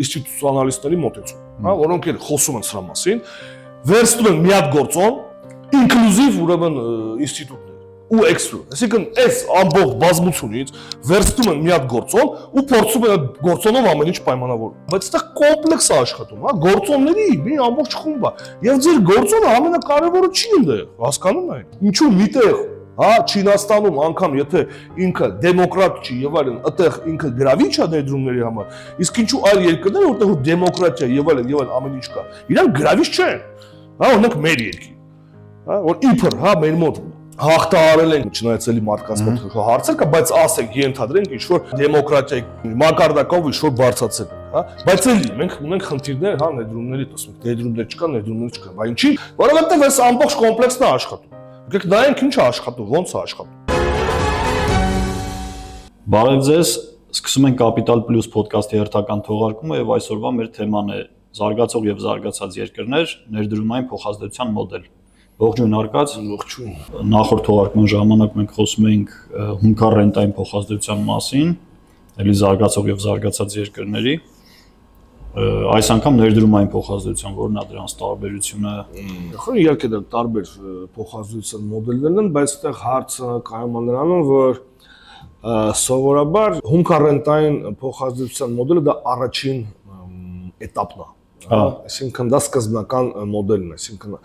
ինստիտուցիոնալիստների մոտեցում, հա, որոնք էլ խոսում են սրա մասին, վերցնում են մի հատ գործոն, ինկլյուզիվ ուրեմն ինստիտուտներ ու էքստրուդ, այսինքն այս ամբողջ բազմությունից վերցնում են մի հատ գործոն ու փորձում են այդ գործոնով ամեն ինչ պայմանավորել։ Բայց դա կոմպլեքս է աշխատում, հա, գործոնների մի ամբողջ խումբ է։ Եվ ձեր գործոնը ամենակարևորը չի ընդեղ, հասկանում եք։ Ինչու միտեղ, հա, Չինաստանում անգամ եթե ինքը դեմոկրատ չի եւ այլն, այդտեղ ինքը գրավիչ է ներդրումների համար, իսկ ինչու այլ երկրներ, որտեղ դեմոկրատիա եւ այլն ամեն ինչ կա, իրանք գրավիչ չեն։ Հա, օրինակ մեր երկիր, հա, որ իբր, հա, մեր մոտ հաղթահարել են չնայած էլի մարդկանց մոտ հարցեր կա, բայց ասենք ենթադրենք ինչ որ դեմոկրատիայի մակարդակով ինչ որ բարձրացել, հա, բայց էլի մենք ունենք խնդիրներ, հա, ներդրումների տեսնենք, ներդրումներ չկան, ներդրումներ չկան, բայց ինչի, որովհետեւ այս ամբողջ կոմպլեքսն է աշխատում։ Եկեք նայենք ինչ է աշխատում, ոնց է աշխատում։ Բարև ձեզ, սկսում ենք Capital Plus podcast-ի հերթական թողարկումը եւ այսօրվա մեր թեման է զարգացող եւ զարգացած երկրներ, ներդրումային փոխազդեցության մոդել։ Ողջույն Արկաց, ողջույն։ Նախորդ թողարկման ժամանակ մենք խոսում էինք հումքար ռենտային փոխազդեցության մասին, ելի զարգացող եւ զարգացած երկրների։ Այս անգամ ներդրումային փոխազդեցության, որն է դրանց տարբերությունը։ Իհարկե դա տարբեր փոխազդեցության մոդելներ են, բայց այդտեղ հարցը կայանում է նրանում, որ սովորաբար հումքար ռենտային փոխազդեցության մոդելը դա առաջին էտապն է։ Այսինքն դա սկզբնական մոդելն է, այսինքն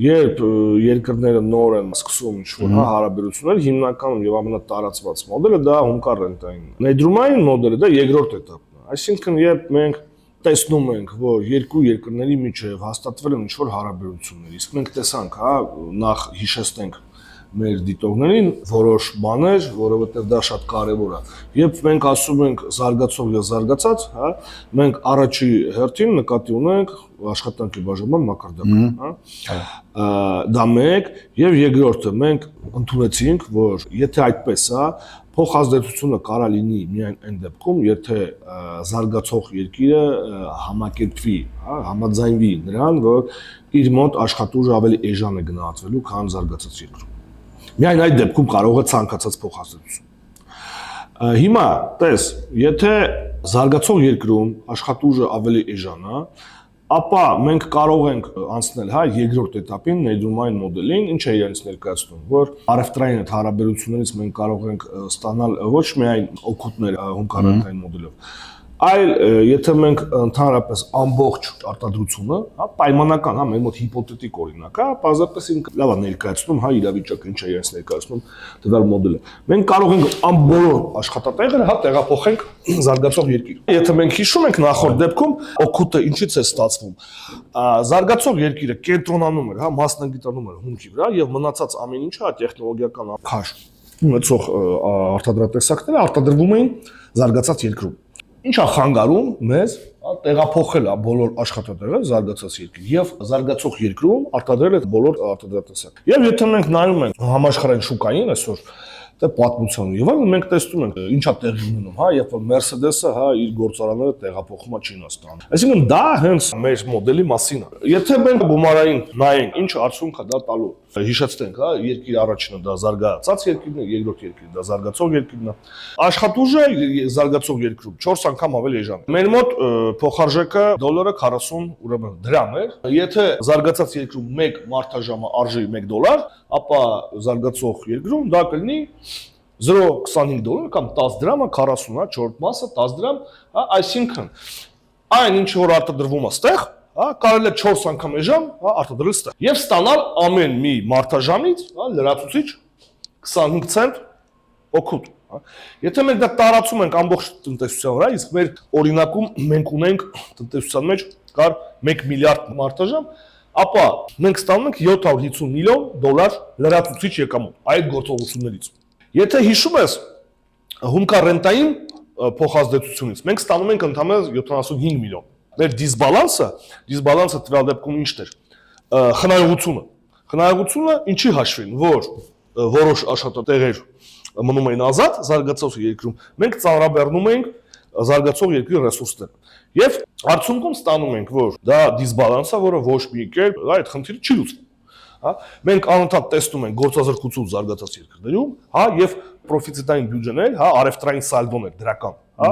երբ երկրները նոր են սկսում ինչ-որ հարաբերություններ, հիմնականում եւ ամենատարածված մոդելը դա հումքար ռենտային։ Ներդրումային մոդելը դա երկրորդ էտապն է։ Այսինքն երբ մենք տեսնում ենք, որ երկու երկրների միջև հաստատվել են ինչ-որ հարաբերություններ, իսկ մենք տեսանք, հա, նախ հիշեցնենք մեր դիտողներին որոշ բաներ, որովհետև դա շատ կարևոր է։ Երբ մենք ասում ենք զարգացող եւ զարգացած, հա, մենք առաջի հերթին նկատի ունենք աշխատանքի բաժանման մակարդակը, հա։ Դա մեկ եւ երկրորդը մենք ընդունեցինք, որ եթե այդպես է, փոխազդեցությունը կարա լինի միայն այն դեպքում, եթե զարգացող երկիրը համակերպվի, հա, համաձայնվի նրան, որ իր մոտ աշխատուժը ավելի էժան է գնահատվելու, քան զարգացած երկրում։ Միայն այդ դեպքում կարող է ցանկացած փոխազդեցություն։ Հիմա, տես, եթե զարգացող երկրում աշխատուժը ավելի էժան է, ապա մենք կարող ենք անցնել, հա, երկրորդ էտապին, ներդրումային մոդելին, ինչ է իրենից ներկայացնում, որ առևտրային այդ հարաբերություններից մենք կարող ենք ստանալ ոչ միայն օգուտներ հումքար ռենտային մոդելով, այլ եթե մենք ընդհանրապես ամբողջ արտադրությունը, հա, պայմանական, հա, մեր մոտ հիպոթետիկ օրինակ է, պարզապես ինքը լավ է ներկայացնում, հա, իրավիճակը ինչ է իրենց ներկայացնում դրալ մոդելը։ Մենք կարող ենք բոլոր աշխատատեղերը, հա, տեղափոխենք զարգացող երկիր։ Եթե մենք հիշում ենք նախորդ դեպքում օգուտը ինչից է ստացվում։ Զարգացող երկիրը կենտրոնանում էր, հա, մասնագիտանում էր հումքի վրա եւ մնացած ամեն ինչը տեխնոլոգիական քաշ ունեցող արտադրատեսակները արտադրվում էին զարգացած երկրում։ Ինչ է խանգարում մեզ տեղափոխել բոլոր աշխատատեղերը զարգացած երկիր եւ զարգացող երկրում արտադրել այդ բոլոր արտադրատեսակ։ Եվ եթե մենք նայում ենք համաշխարհային շուկային այսօր դա պատմությունը եւ այլն մենք տեսնում ենք ինչա տեղի ունենում, հա, երբ որ Mercedes-ը, հա, իր գործարանները տեղափոխում է Չինաստան։ Այսինքն դա հենց մեր մոդելի մասին է։ Եթե մենք գումարային նայենք, ինչ արդյունք է դա տալու, հիշեցնենք, հա, երկիր առաջինը դա զարգացած երկիրն է, երկրորդ երկիրը դա զարգացող երկիրն է։ Աշխատուժը զարգացող երկրում 4 անգամ ավելի էժան է։ Մեր մոտ փոխարժեքը դոլարը 40 ուրեմն դրամ է։ Եթե զարգացած երկրում 1 մարդաժամը արժի $1, ապա զարգացող երկրում դա կլինի 0.25 դոլար կամ 10 դրամը 40, հա, 4 մասը 10 դրամ, հա, այսինքն այն ինչ որ արտադրվում է ստեղ, հա, կարելի է 4 անգամ էժան, հա, արտադրել ստեղ եւ ստանալ ամեն մի մարդաժամից, հա, լրացուցիչ 25 ցենտ օգուտ, հա։ Եթե մենք դա տարածում ենք ամբողջ տնտեսության վրա, իսկ մեր օրինակում մենք ունենք տնտեսության մեջ կար 1 միլիարդ մարդաժամ, ապա մենք ստանում ենք $750 միլիոն լրացուցիչ եկամուտ այդ գործողություններից։ Եթե հիշում ես հումքար ռենտային փոխազդեցությունից, մենք ստանում ենք ընդհանրապես 75 միլիոն։ Մեր դիսբալանսը տվյալ դեպքում ինչն էր։ Խնայողությունը ինչի հաշվին, որ որոշ աշխատատեղեր մնում էին ազատ զարգացող երկրում, մենք ծանրաբեռնում ենք զարգացող երկրի ռեսուրսները։ Եվ արդյունքում ստանում ենք, որ դա դիսբալանսը, որը ոչ մի կերպ այդ խնդիրը չի լուծվում։ Հա, մենք անընդհատ տեսնում ենք գործազրկություն զարգացած երկրներում, հա, եւ պրոֆիցիտային բյուջեներ, հա, առևտրային սալդոներ դրական հա,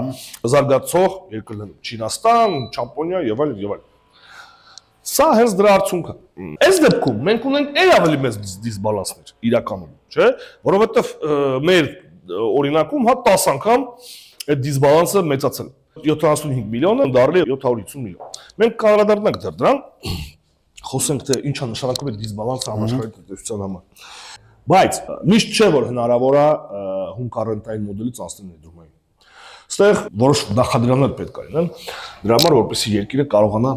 զարգացող երկրներում, Չինաստան, Ճապոնիա եւ այլն եւ այլն։ Սա հենց դրա արդյունքը։ Այս դեպքում մենք ունենք այլ ավելի մեծ դիսբալանսներ իրականում, չէ՞, որովհետեւ մեր օրինակում հա 10 անգամ այդ դիսբալանսը մեծացել։ 75 միլիոնը դառել է 750 միլիոն։ Մենք կանդրադառնանք դրան, խոսենք թե ինչա նշանակում է դիսբալանսը համաշխարհային տնտեսության համար։ Բայց միշտ չէ որ հնարավոր է հումկարենտային մոդելից անցնել ներդրումային։ Այստեղ որոշ նախադրյալներ պետք է լինեն դրա համար որպեսզի երկիրը կարողանա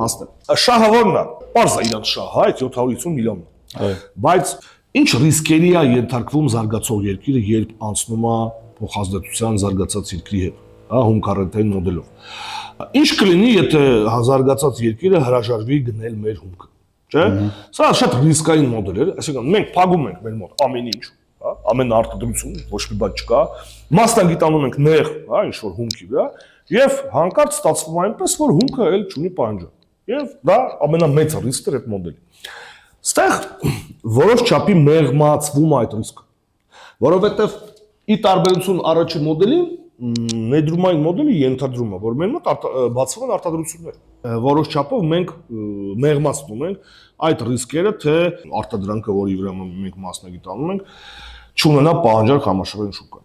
անցնել։ Շահը որն է։ Պարզ է իրանց շահը, այդ 750 միլիոնն է։ Բայց ինչ ռիսկերի է ենթարկվում զարգացող երկիրը, երբ անցնում է փոխազդեցության զարգացած երկրի հետ, հա, հումկարենտային մոդելով։ Ինչ կլինի, եթե զարգացած երկիրը հրաժարվի գնել մեր հումքը, չէ՞։ Սա շատ ռիսկային մոդել է, այսինքն մենք փակում ենք մեր մոտ ամեն ինչ, հա, ամեն արտադրություն, ոչ մի բան չկա, մասնագիտանում ենք նեղ, հա, ինչ որ հումքի վրա, եւ հանկարծ ստացվում է այնպես, որ հումքը էլ չունի պահանջը։ Եվ դա ամենամեծ ռիսկն է այդ մոդելի։ Այստեղ որոշ չափի մեղմացվում է այդ ռիսկը, որովհետեւ ի տարբերություն առաջին մոդելի, ներդրումային մոդելը ենթադրում է, որ մեր մոտ բացվում են արտադրություններ։ Որոշ չափով մենք մեղմացնում ենք այդ ռիսկերը, թե արտադրանքը, որի վրա մենք մասնագիտանում ենք, չունենա պահանջարկ համաշխարհային շուկա։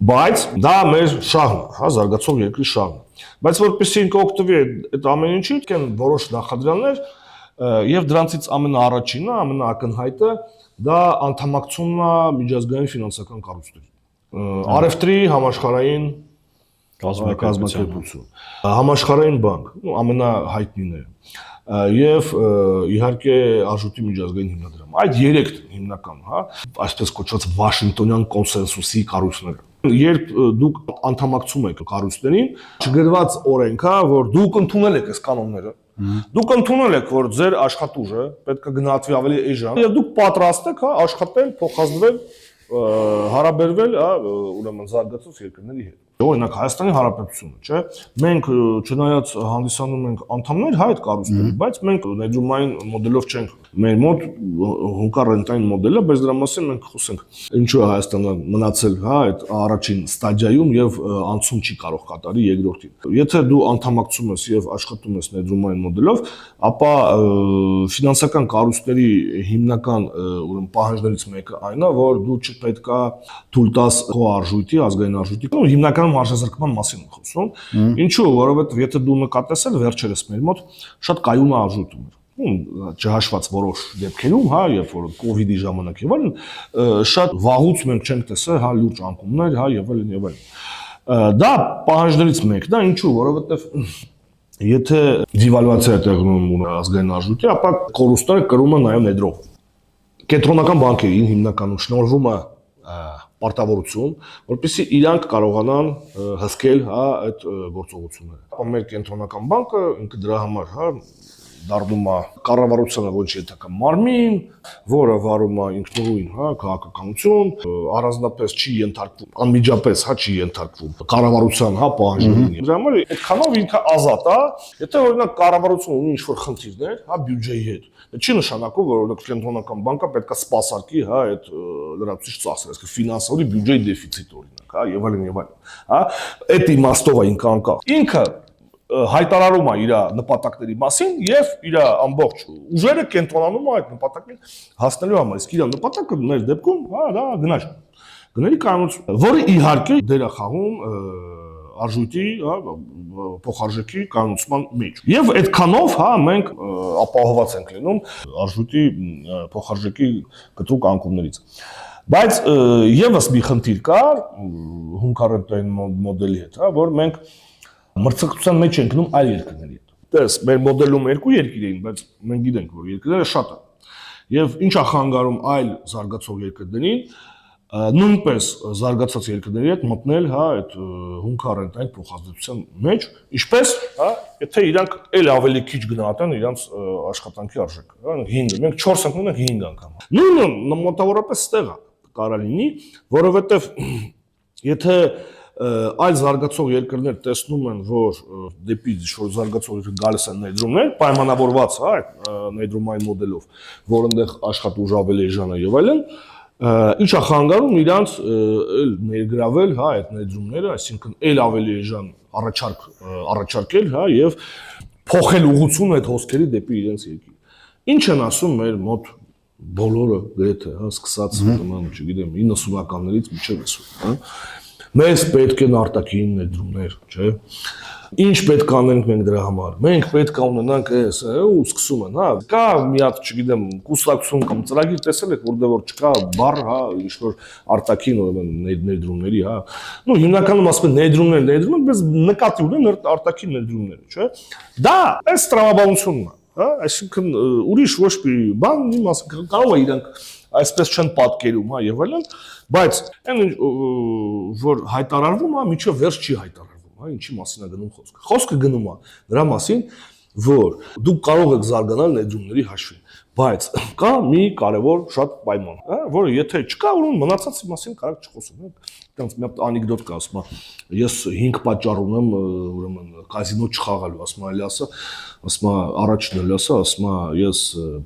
Բայց դա մեր շահն է, հա, զարգացող երկրի շահն է։ Բայց որպեսզի ինքը օգտվի այդ ամեն ինչից, կան որոշ նախադրյալներ, եւ դրանցից ամենաառաջինը, ամենաակնհայտը դա անդամակցումն է միջազգային ֆինանսական կառույցների։ RF3 համաշխարհային կազմակերպություն, համաշխարհային բանկ, ամենահայտնին է, եւ իհարկե արժույթի միջազգային հիմնադրամ։ Այդ երեքն հիմնական, հա, այսպես կոչված Վաշինգտոնյան կոնսենսուսի կառույցները։ Երբ դուք անդամակցում եք կառույցներին, չգրված օրենք է, որ դուք ընդունել եք այս կանոնները, դուք ընդունել եք, որ ձեր աշխատուժը պետք է գնահատվի ավելի էժան, եւ դուք պատրաստ եք, հա, աշխատել, փոխազդվել, հարաբերվել, հա, ուրեմն զարգացած երկրների հետ։ Օրինակ Հայաստանի Հանրապետությունը, չէ՞, մենք չնայած հանդիսանում ենք անդամներ հայ այդ կառույցների, բայց մենք ներդրումային մոդելով չենք։ Մեր մոտ հումկարենտային մոդելը, բայց դրա մասին մենք խոսենք։ Ինչու է Հայաստանը մնացել, հա, այդ առաջին ստադիայում եւ անցում չի կարող կատարի երկրորդին։ Եթե դու անդամակցում ես եւ աշխատում ես ներդրումային մոդելով, ապա ֆինանսական կառույցների հիմնական ուրեմն պահանջներից մեկը այն է, որ դու չպետք է թույլ տաս քո արժույթի, ազգային արժույթի, հիմնական մարժազրկման մասին եմ խոսում։ Ինչու՞, որովհետեւ եթե դու նկատես ես վերջերս մեր մոտ շատ կայուն է արժույթում էր։ Չհաշված որոշ դեպքերում, հա, երբ որ կոവിഡ്ի ժամանակ եւ այլն, շատ վաղուց մենք չենք տեսել, հա, լուրջ անկումներ, հա, եւ այլն եւ այլն։ Դա պահանջներից մեկն է, ինչու, որովհետեւ եթե դիվալվացիա է տեղի ունենում ազգային արժույթի, ապա կորուստները կրում են նաեւ ներդրող։ Կենտրոնական բանկերին հիմնականում շնորհվում է պարտավորություն, որպեսզի իրանք կարողանան հսկել, հա, այդ գործողությունները։ Ապա մեր կենտրոնական բանկը ինքը դրա համար, հա, դառնում է կառավարությանը ոչ ենթակա մարմին, որը վարում է ինքնուրույն, հա, քաղաքականություն, առանձնապես չի ենթարկվում, անմիջապես, հա, չի ենթարկվում կառավարության, հա, պահանջներին։ Դրա համար այդքանով ինքը ազատ է, եթե օրինակ կառավարությունը ունի ինչ-որ խնդիրներ, հա, բյուջեի հետ, չի նշանակում, որ օրինակ կենտրոնական բանկը պետք է սպասարկի, հա, այդ լրացուցիչ ծախսերը, այսինքն ֆինանսավորի բյուջեի դեֆիցիտ օրինակ, հա, եւ այլն, հա, այդ իմաստով է ինքը անկախ։ Ինքը հայտարարում է իր նպատակների մասին եւ իր ամբողջ ուժերը կենտրոնանում է այդ նպատակին հասնելու համար։ Իսկ իր նպատակը մեր դեպքում, հա, դա գնաճ։ Գների կանոնություն, որը իհարկե դեր է խաղում արժույթի, հա, փոխարժեքի կանոնացման մեջ։ Եվ այդքանով, հա, մենք ապահովված ենք լինում արժույթի փոխարժեքի կտրուկ անկումներից։ Բայց եւս մի խնդիր կա հումկարենտային մոդելի հետ, հա, որ մենք մրցակցության մեջ ենք գնում այլ երկրների հետ։ Տես, մեր մոդելում երկու երկիր էին, բայց մենք գիտենք, որ երկրները շատ են։ Եվ ինչ է խանգարում այլ զարգացող երկրներին, նույնպես զարգացած երկրների հետ մտնել, հա, այդ հումկարենտային փոխազդեցության մեջ, ինչպես, հա, եթե իրանք էլ ավելի քիչ գնահատեն իրանց աշխատանքի արժեքը, հա, 5, մենք 4 ենք ունենք 5 անգամ։ Նույնը մոտավորապես ստեղ է կարա լինի, որովհետև եթե այլ զարգացող երկրներ տեսնում են, որ դեպի որ զարգացող երկրներ գալիս են ներդրումներ, պայմանավորված, հա, այդ ներդրումային մոդելով, որ այնտեղ աշխատուժ ավելի էժան է եւ այլն, Ինչ է խանգարում իրանց էլ ներգրավել, հա, այդ ներդրումները, այսինքն էլ ավելի էժան առաջարկել, հա, եւ փոխել ուղղությունը այդ հոսքերի դեպի իրենց երկիր։ Ինչ են ասում մեր մոտ բոլորը գրեթե, հա, սկսած նման, չգիտեմ, 90-ականներից մինչև այսօր, հա։ Մեզ պետք են արտաքին ներդրումներ, չէ՞։ Ինչ պետք անենք մենք դրա համար։ Մենք պետք է ունենանք այս, ու սկսում են, հա, կա մի հատ, չգիտեմ, կուսակցություն կամ ծրագիր տեսել եք, որտեղ որ չկա բառ, հա, ինչ-որ արտաքին ուրեմն ներդրումների, հա։ Ну, հիմնականում ասում են ներդրումներ, բայց նկատի ունեն արտաքին ներդրումները, չէ՞։ Դա այս տրամաբանությունն է, հա, այսինքն ուրիշ ոչ մի բան, իմ ասենք, կարող է իրանք այսպես չեն պատկերում, հա, եւ այլն, բայց այն որ հայտարարվում է, միջով վերջ չի հայտարարվում, հա, ինչի մասին է գնում խոսքը։ Խոսքը գնում է դրա մասին, որ դուք կարող եք զարգանալ ներդրումների հաշվին, բայց կա մի կարևոր շատ պայման, հա, որը եթե չկա, ուրեմն մնացածի մասին կարող չխոսենք։ Այդպես մի հատ անեկդոտ կա, ասում է, ես 5 պատճառ ունեմ, ուրեմն կազինո չխաղալու, ասում է, ասում է, առաջինը լսա, ասում է, ես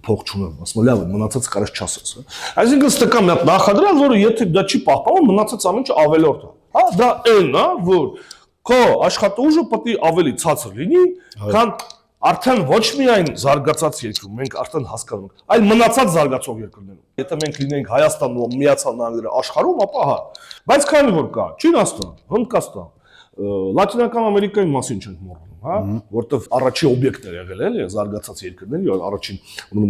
փող չունեմ, ասում է, լավ, մնացած կարես չասես, հա։ Այսինքն ստե կա մի հատ նախադրյալ, որը եթե դա չի պահպանում, մնացած ամեն ինչը ավելորդ է։ Հա, դա այն է, որ քո աշխատուժը պետք է ավելի ցածր լինի, քան արդեն ոչ միայն զարգացած երկրում, մենք արդեն հասկանում ենք, այլ մնացած զարգացող երկրներում։ Եթե մենք լինենք Հայաստանն ու Միացյալ Նահանգները աշխարհում, ապա հա, բայց քանի որ կա Չինաստան, Հնդկաստան, Լատինական Ամերիկայի մասին չենք մոռանում, հա, որտեղ առաջին օբյեկտն է եղել, էլի, զարգացած երկրների, առաջին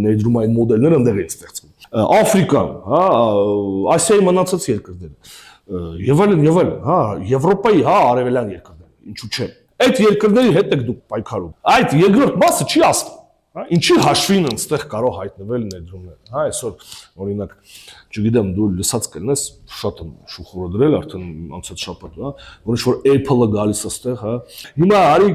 ներդրումային մոդելները այնտեղ են ստեղծվում։ Աֆրիկան, հա, Ասիայի մնացած երկրները, եւ այլն, հա, Եվրոպայի, հա, արևելյան երկրները, ինչու՞ չէ։ Այդ երկրների հետ եք դուք պայքարում։ Այդ երկրորդ մասը չի ասվում, հա, ինչի հաշվին այնտեղ կարող հայտնվել ներդրումները, հա, այսօր օրինակ, չգիտեմ, դու լսած կլինես, շատ եմ շուխուրը դրել արդեն անցած շաբաթ, հա, որ ինչ որ Apple-ը գալիս է այստեղ, հա։ Հիմա արի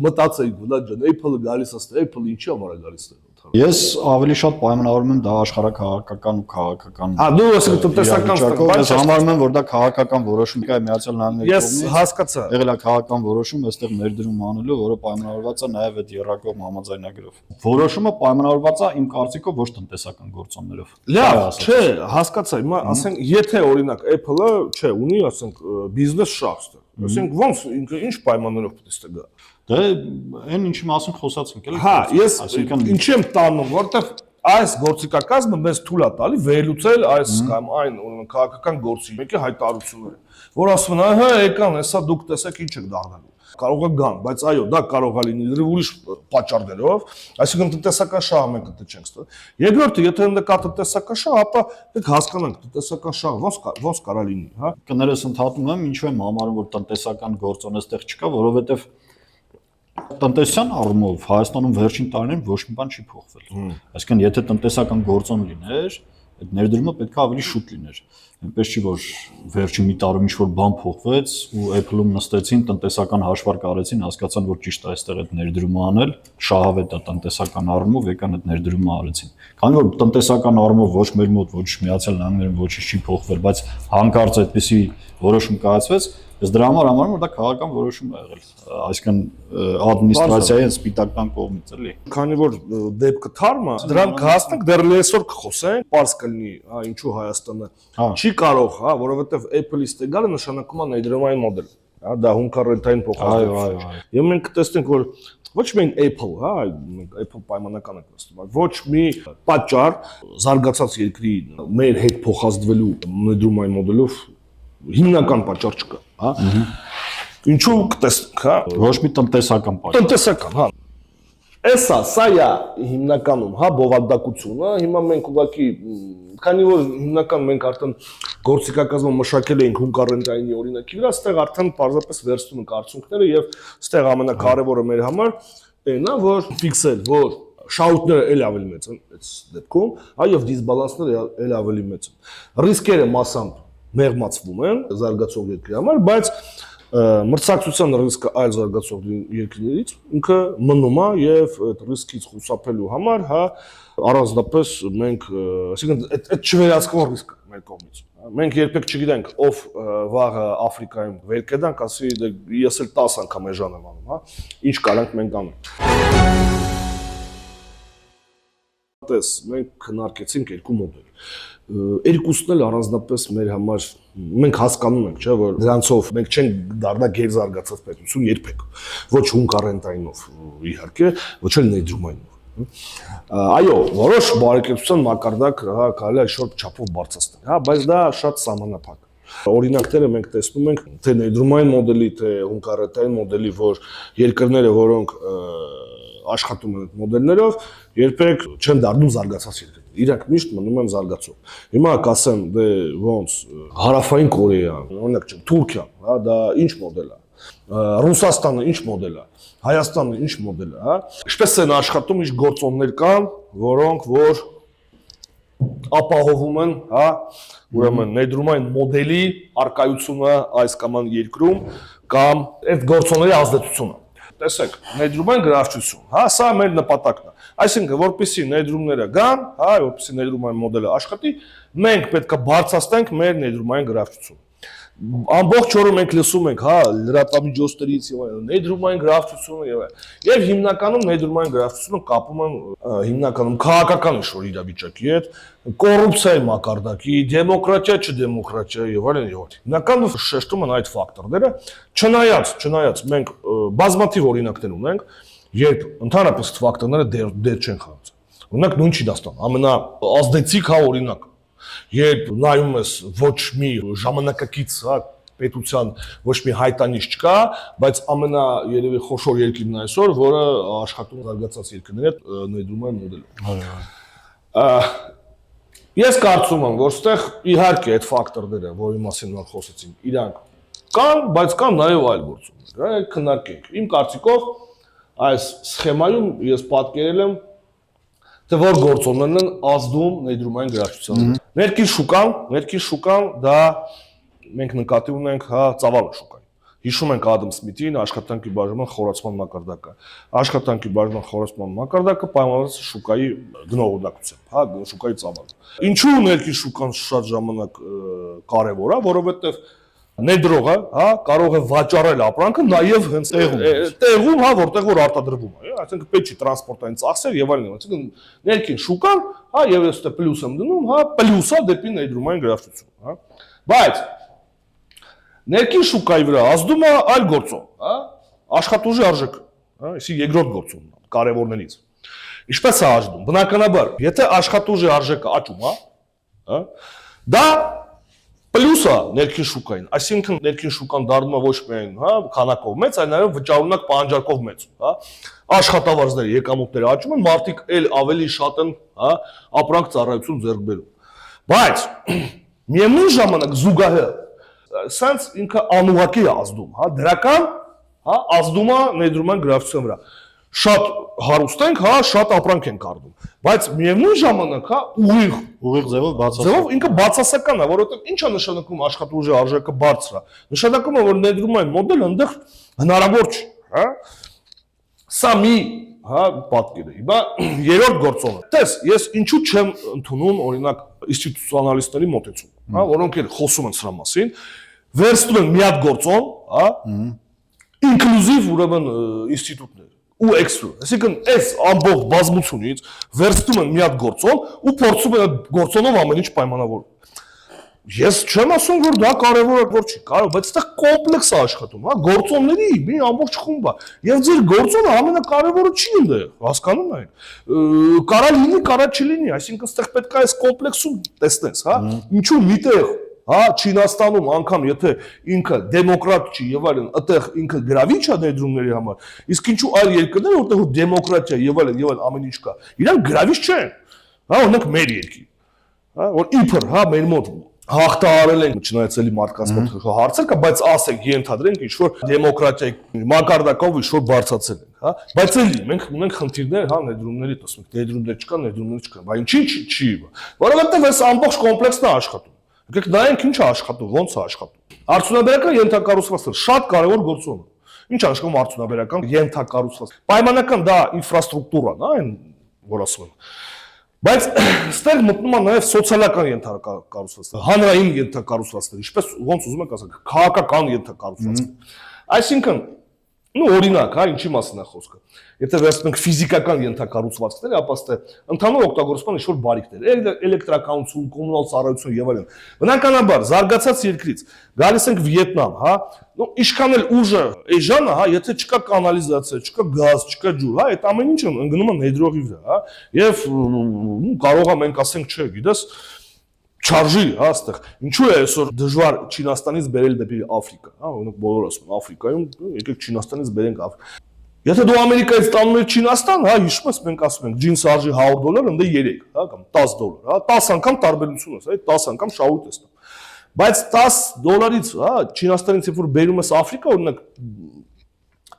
մտածեի, Վլադ ջան, Apple-ը գալիս է այստեղ, Apple-ը ինչի համար է գալիս այստեղ։ Ես ավելի շատ պայմանավորում եմ դա աշխարհակահաղական ու քաղաքական։ Հա, դու ասես տնտեսական ստեղծում, ես համարում եմ, որ դա քաղաքական որոշում կա Միացյալ Նահանգների կողմից։ Ես հասկացա։ Եղել է քաղաքական որոշում, այստեղ ներդրում անելու, որը պայմանավորված է նաև այդ երրակողմ համաձայնագրով։ Որոշումը պայմանավորված է իմ կարծիքով ոչ տնտեսական գործոններով։ Լավ, չէ, հասկացա։ Հիմա ասենք, եթե օրինակ Apple-ը, չէ, ունի, ասենք, բիզնես շահ ստեղ։ Ասենք, ոնց ինքը ինչ պայմաններով պետք է ստեղծա։ Դե այն ինչի մասին խոսած ենք, էլի։ Հա, ես ինչի եմ տանում, որտեղ այս գործիքակազմը մեզ թույլ է տալի վերլուծել այս կամ այն քաղաքական գործի մեկի հայտարարությունները, որ ասում են, հա, եկան, հեսա դուք տեսեք ինչ եք դառնալու։ Կարող է գան, բայց այո, դա կարող է լինել ուրիշ պատճառներով, այսինքն տնտեսական շահը մենք դե չենք ստացել։ Երկրորդը, եթե ընդ կա տնտեսական շահ, ապա մենք հասկանանք տնտեսական շահը ոնց կարա լինի, հա։ Կներես ընդհատում եմ, ինչու եմ համարում, որ տնտեսական գործոն այստեղ չկա, որովհետև տնտեսական առումով Հայաստանում վերջին տարիներին ոչ մի բան չի փոխվել։ Այսինքն, եթե տնտեսական գործոն լիներ, այդ ներդրումը պետք է ավելի շուտ լիներ։ Այնպես չի, որ վերջին մի տարում ինչ-որ բան փոխվեց ու Apple-ում նստեցին, տնտեսական հաշվարկ արեցին, հասկացան, որ ճիշտ է այստեղ այդ ներդրումը անել, շահավետ է տնտեսական առումով, եկան այդ ներդրումը արեցին։ Քանի որ տնտեսական առումով ոչ մեր մոտ, ոչ Միացյալ Նահանգներում ոչինչ չի փոխվել, բայց հանկարծ այդպիսի որոշում կայացվեց, ես դրա համար համարում եմ, որ դա քաղաքական որոշում է եղել, այսինքն ադմինիստրացիայի սպիտակտան կողմից, էլի։ Քանի որ դեպքը թարմ է, դրան կհասնենք դեռ լեսօր կխոսենք, պարզ կլինի, հա, ինչու Հայաստանը չի կարող, հա, որովհետև Apple-ի ստեգալը նշանակում է ներդրումային մոդել, հա, դա հունկարենտային փոխհատուցում է։ Եվ մենք կտեսնենք, որ ոչ միայն Apple, հա, մենք Apple պայմանական ենք նստում, այլ ոչ մի պատճառ զարգացած երկրի մեր հետ փոխազդվելու ներդրումային մոդելով հիմնական պատճառ չկա, հա։ Ինչու կտեսնենք, հա։ Ոչ մի տնտեսական պատճառ։ Տնտեսական, հա։ Սա է հիմնականում, հա, բովանդակությունը, հիմա մենք ուղղակի, քանի որ հիմնական մենք արդեն գործիքակազմը մշակել էինք հունկարենտայինի օրինակի վրա, այստեղ արդեն պարզապես վերցնում ենք արդյունքները եւ այստեղ ամենակարևորը մեր համար այնն է, որ ֆիքսել, որ շահույթները էլ ավելի մեծ են այս դեպքում, հա, եւ դիսբալանսները էլ ավելի մեծ են։ Ռիսկերը մասամբ մեղմացվում են զարգացող երկրի համար, բայց մրցակցության ռիսկը այլ զարգացող երկրներից ինքը մնում է եւ այդ ռիսկից խուսափելու համար, հա, առանձնապես մենք, այսինքն այդ չվերահսկվող ռիսկ է մեր կողմից։ Մենք երբեք չգիտենք ով վաղը Աֆրիկայում վեր կդանք, ասի ես էլ 10 անգամ էժան եմ անում, հա, ինչ կարանք մենք անենք։ տես, մենք քննարկեցինք երկու մոդել։ Երկուսն էլ առանձնապես մեր համար մենք հասկանում ենք, չէ, որ դրանցով մենք չենք դառնա գերզարգացած պետություն երբեք։ Ոչ հունկարենտայնով իհարկե, ոչ էլ ներդրումայինով։ Այո, որոշ բարեկեցության մակարդակ կարելի է այսօր չափով բարձրացնել, հա, բայց դա շատ սահմանափակ։ Օրինակները մենք տեսնում ենք թե ներդրումային մոդելի, թե հունկարենտային մոդելի, որ երկրները, որոնք աշխատում են այդ մոդելներով, երբեք չեն դառնում զարգացած երկրներ։ Իրանք միշտ մնում են զարգացող։ Հիմա կասեմ, դե ոնց Հարավային Կորեան, օրինակ չեմ, Թուրքիան, հա, դա ինչ մոդել է։ Ռուսաստանը ինչ մոդել է, Հայաստանը ինչ մոդել է, հա։ Ինչպես են աշխատում, ինչ գործոններ կան, որոնք որ ապահովում են, հա, ուրեմն ներդրումային մոդելի արկայությունը այս կամ այն երկրում կամ այդ գործոնների ազդեցությունը։ Տեսեք, ներդրումային գրավչություն, հա, սա մեր նպատակն է։ Այսինքն, որպեսզի ներդրումները գան, հա, որպեսզի ներդրումային մոդելը աշխատի, մենք պետք է բարձրացնենք մեր ներդրումային գրավչությունը։ Ամբողջ օրը մենք լսում ենք, հա, լրատվամիջոցներից եւ այլն, ներդրումային գրավչությունը եւ այլն։ Եվ հիմնականում ներդրումային գրավչությունը կապում են հիմնականում քաղաքական ինչ-որ իրավիճակի հետ, կոռուպցիայի մակարդակի, դեմոկրատիա, չդեմոկրատիա եւ այլն եւ այլն։ Հիմնականում շեշտում են այդ ֆակտորները, չնայած մենք բազմաթիվ օրինակներ ունենք, երբ ընդհանրապես ֆակտորները դեր չեն խաղացել։ Օրինակ նույն Չինաստան, ամենաազդեցիկ հա օրինակ, երբ նայում ես ոչ մի ժամանակակից, հա, պետության ոչ մի հայտանիշ չկա, բայց ամենա երևի խոշոր երկիրն է այսօր, որը աշխատում զարգացած երկրների հետ ներդրումային մոդելով։ Ես կարծում եմ, որ ստեղ իհարկե այդ ֆակտորները, որի մասին մենք խոսեցինք, իրանք կան, բայց կան նաև այլ գործոններ, հա, քննարկենք։ Իմ կարծիքով այս սխեմայում ես պատկերել եմ թե որ գործոններն են ազդում ներդրումային գրավչությանը։ Ներքին շուկան դա մենք նկատի ունենք, հա, ծավալը շուկային։ Հիշում ենք Ադամ Սմիթին, աշխատանքի բաժանման խորացման մակարդակը։ Աշխատանքի բաժանման խորացման մակարդակը պայմանավորված շուկայի գնողունակությամբ, հա, շուկայի ծավալը։ Ինչու ներքին շուկան շատ ժամանակ կարևոր է, որովհետև ներդրողը, հա, կարող է վաճառել ապրանքը նաև հենց տեղում, հա, որտեղ որ արտադրվում է, այսինքն պետք չի տրանսպորտային ծախսեր եւ այլն, այսինքն ներքին շուկան, հա, եւ ես դե պլյուս եմ դնում, հա, պլյուսա դեպի ներդրումային գրավչություն, հա։ Բայց ներքին շուկայի վրա ազդում է այլ գործոն, հա, աշխատուժի արժեքը, հա, այսի երկրորդ գործոնն է, կարևորներից։ Ինչպես է ազդում։ Բնականաբար, եթե աշխատուժի արժեքը աճում է, հա, դա պլյուսը ներքին շուկային, այսինքն ներքին շուկան դառնում է ոչ միայն, հա, քանակով մեծ, այլ նաև վճարունակ պահանջարկով մեծ, հա, աշխատավարձները, եկամուտները աճում են, մարդիկ էլ ավելի շատ են, հա, ապրանք ծառայություն ձեռք բերում։ Բայց միևնույն ժամանակ զուգահեռ սենց ինքը անուղղակի է ազդում, հա, դրական, հա, ազդում է ներդրումային գրավչության վրա։ Շատ հարուստ ենք, հա, շատ ապրանք ենք առնում, բայց միևնույն ժամանակ, հա, ուղիղ ձևով ինքը բացասական է, որովհետև ինչ է նշանակում աշխատուժի արժեքը բարձր է։ Նշանակում է, որ ներդրումային մոդելը այնտեղ հնարավոր չէ, հա։ Սա մի, հա, պատկեր է։ Հիմա երրորդ գործոնը։ Տես, ես ինչու չեմ ընդունում, օրինակ, ինստիտուցիոնալիստների մոտեցում, հա, որոնք էլ խոսում են սրա մասին, վերցնում են մի հատ գործոն, հա, ինկլյուզիվ, ուրեմն, ինստիտուտներ ու էքստրո, այսինքն այս ամբողջ բազմությունից վերցնում են մի հատ գործոն ու փորձում են այդ գործոնով ամեն ինչ պայմանավորել։ Ես չեմ ասում, որ դա կարևոր է, որ չի, կարող, բայց այդտեղ կոմպլեքս է աշխատում, հա, գործոնների մի ամբողջ խումբ է։ Եվ ձեր գործոնը ամենակարևորը չի այնտեղ, հասկանում եք։ Կարա լինի, կարա չլինի, այսինքն այդտեղ պետք է այս կոմպլեքսում տեսնես, հա, ինչու միտեղ, հա, Չինաստանում անգամ եթե ինքը դեմոկրատ չի եւ այլն, այդտեղ ինքը գրավիչ է ներդրումների համար, իսկ ինչու այլ երկրներ, որտեղ որ դեմոկրատիա եւ այլն ամեն ինչ կա, իրանք գրավիչ չեն, հա, օրինակ մեր երկիր, հա, որ իբր, հա, մեր մոտ հաղթահարել են չնայած էլի մարդկանց մոտ հարցեր կա, բայց ասենք ենթադրենք ինչ որ դեմոկրատիայի մակարդակով ինչ որ բարձրացել են, հա, բայց էլի մենք ունենք խնդիրներ, հա, ներդրումների տեսնենք, ներդրումներ չկան, բայց ինչի՞ չի, որովհետեւ այս ամբողջ կոմպլեքսն է աշխատում։ Եկեք նայենք ինչ է աշխատում, ոնց է աշխատում։ Արդյունաբերական ենթակառուցվածքը շատ կարևոր գործոն է։ Ինչ է աշխատում արդյունաբերական ենթակառուցվածք։ Պայմանական դա ինֆրաստրուկտուրան, հա, այն որ ասում են։ Բայց ստեղ մտնում է նաև սոցիալական ենթակառուցվածք, հանրային ենթակառուցվածքներ, ինչպես ոնց ուզում եք ասել, քաղաքական ենթակառուցվածք։ Այսինքն Ну օրինակ, հա, ինչի մասին է խոսքը։ Եթե վերցնենք ֆիզիկական ենթակառուցվածքները, ապա ստե ընդհանուր օգտագործման ինչ-որ բարիկներ, էլեկտրականություն, կոմունալ ծառայություն եւ այլն։ Բնականաբար, զարգացած երկրից գալիս ենք Վիետնամ, հա, ну ինչքան էլ ուժը էժանը, հա, եթե չկա կանալիզացիա, չկա գազ, չկա ջուր, հա, այդ ամեն ինչը ընկնում է ներդրողի վրա, հա, եւ կարող է մենք ասենք, չէ, գիտես, չարժի, հա, այստեղ։ Ինչու է այսօր դժվար Չինաստանից բերել դեպի Աֆրիկա, հա, օրինակ բոլորը ասում են Աֆրիկայում, եկեք Չինաստանից բերենք Աֆրիկա։ Եթե դու Ամերիկայից տանում ես Չինաստան, հա, հիշում ես, մենք ասում ենք ջինսը արժի $100, ընդ 3, հա, կամ $10, հա, 10 անգամ տարբերություն է, այդ 10 անգամ շահույթ է ստանում։ Բայց $10-ից, հա, Չինաստանից երբ որ բերում ես Աֆրիկա, օրինակ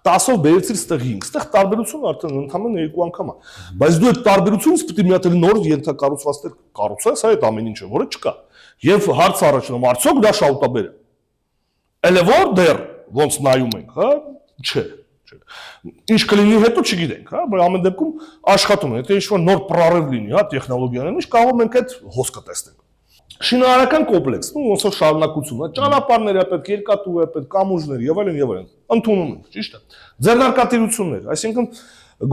10-ով բերեցիր ստեղ 5, ստեղ տարբերությունը արդեն ընդհանրապես 2 անգամ է։ Բայց դու այդ տարբերությունից պետք է մի հատ նոր ենթակառուցվածքներ կառուցես, հա, այդ ամեն ինչը, որը չկա։ Եվ հարց առաջանում, արդյոք դա շահութաբեր է։ Էլե որ դեռ ոնց նայում ենք, հա, չէ։ Ինչ կլինի հետո չգիտենք, հա, բայց ամեն դեպքում աշխատում է, եթե ինչ-որ նոր պրարև լինի, հա, տեխնոլոգիաներն, կարող մենք այդ հոսքը տեսնենք։ Շինարարական կոմպլեքս, ոնց որ շարունակություն, հա, ճանապարհներ է պետք, երկաթուղ է պետք, կամուրջներ եւ այլն եւ այլն։ Ընդունում ենք, ճիշտ է։ Ձեռնարկատիրություններ, այսինքն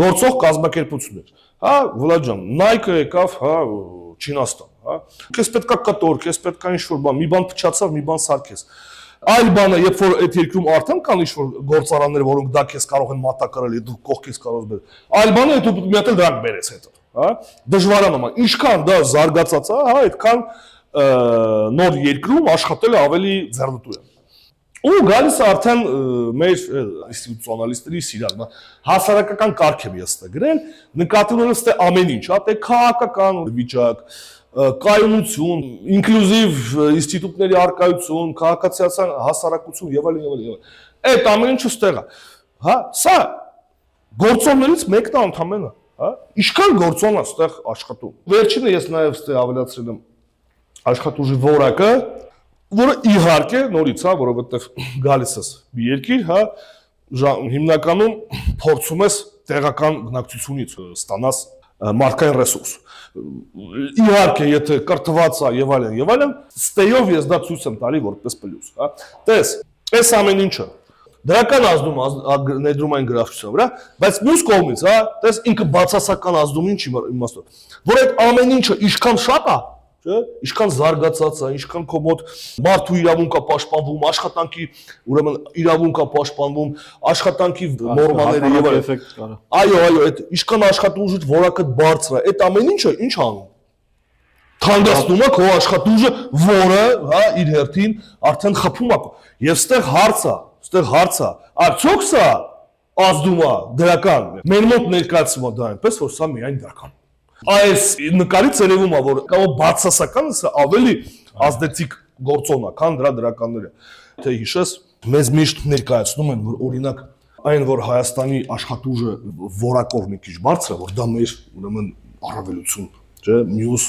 գործող կազմակերպություններ։ Հա, Վլադ ջան, Nike-ը եկավ, հա, Չինաստան, հա։ Քեզ պետքա կտոր, քեզ պետքա ինչ-որ բան, մի բան փչացավ, մի բան սարքես։ Այլ բանը, երբ որ այդ երկրում արդեն կան ինչ-որ գործարաններ, որոնք դա քեզ կարող են մատակարել, դու կողքից կարող ես բերել։ Այլ բանը, եթե դու մի հատ էլ դրանք բերես հետո, հա։ Դժվարանում է։ Ինչքան դա զարգացած է, հա, այդքան նոր երկրում աշխատելը ավելի ձեռնտու է։ Ու գալիս է արդեն մեր ինստիտուցիոնալիստների սիրան, հասարակական կարգ եմ ես գրել, նկատի ունենալս թե ամեն ինչ, հա, թե քաղաքական վիճակ, կայունություն, ինկլյուզիվ ինստիտուտների արկայություն, քաղաքացիական հասարակություն եւ այլն եւ այլն։ Այդ ամեն ինչը ստեղ է։ Հա, սա գործոններից մեկն է ընդհանրապես, հա։ Ինչքան գործոն է ստեղ աշխատում։ Վերջինը ես նաեւ ստեղ ավելացրել եմ աշխատուժի որակը, որը իհարկե նորից է, որովհետեւ գալիս ես մի երկիր, հա, հիմնականում փորձում ես տեղական բնակչությունից ստանաս մարդկային ռեսուրս։ Իհարկե, եթե կրթված է եւ այլն, ստեյով ես դա ցույց եմ տալի որպես պլյուս, հա։ Տես, այս ամեն ինչը դրական ազդում ներդրում այն գրավչության վրա, բայց մյուս կողմից, հա, տես ինքը բացասական ազդում ինչ իմաստով, որ այդ ամեն ինչը ինչքան շատ է, չէ, ինչքան զարգացած է, ինչքան քո մոտ մարդու իրավունք է պաշտպանվում, աշխատանքի ուրեմն իրավունք է պաշտպանվում, աշխատանքի նորմաները եւ այլն։ Այո, այդ ինչքան աշխատուժը որակը բարձր է, այդ ամեն ինչը ինչ անում։ Թանկացնում է քո աշխատուժը, որը, հա, իր հերթին արդեն խփում է։ Եվ ստեղ հարց է, արդյոք սա ազդում է դրական։ Մեր մոտ ներկայացվում է դա այնպես, որ սա միայն դրական։ Այս նկարից երևում է, որ կարող բացասականը սա ավելի ազդեցիկ գործոն է, քան դրա դրականները։ Թե հիշես, մեզ միշտ ներկայացնում են, որ օրինակ այն, որ Հայաստանի աշխատուժը որակով մի քիչ բարձր է, որ դա մեր ուրեմն առավելություն, չէ, մյուս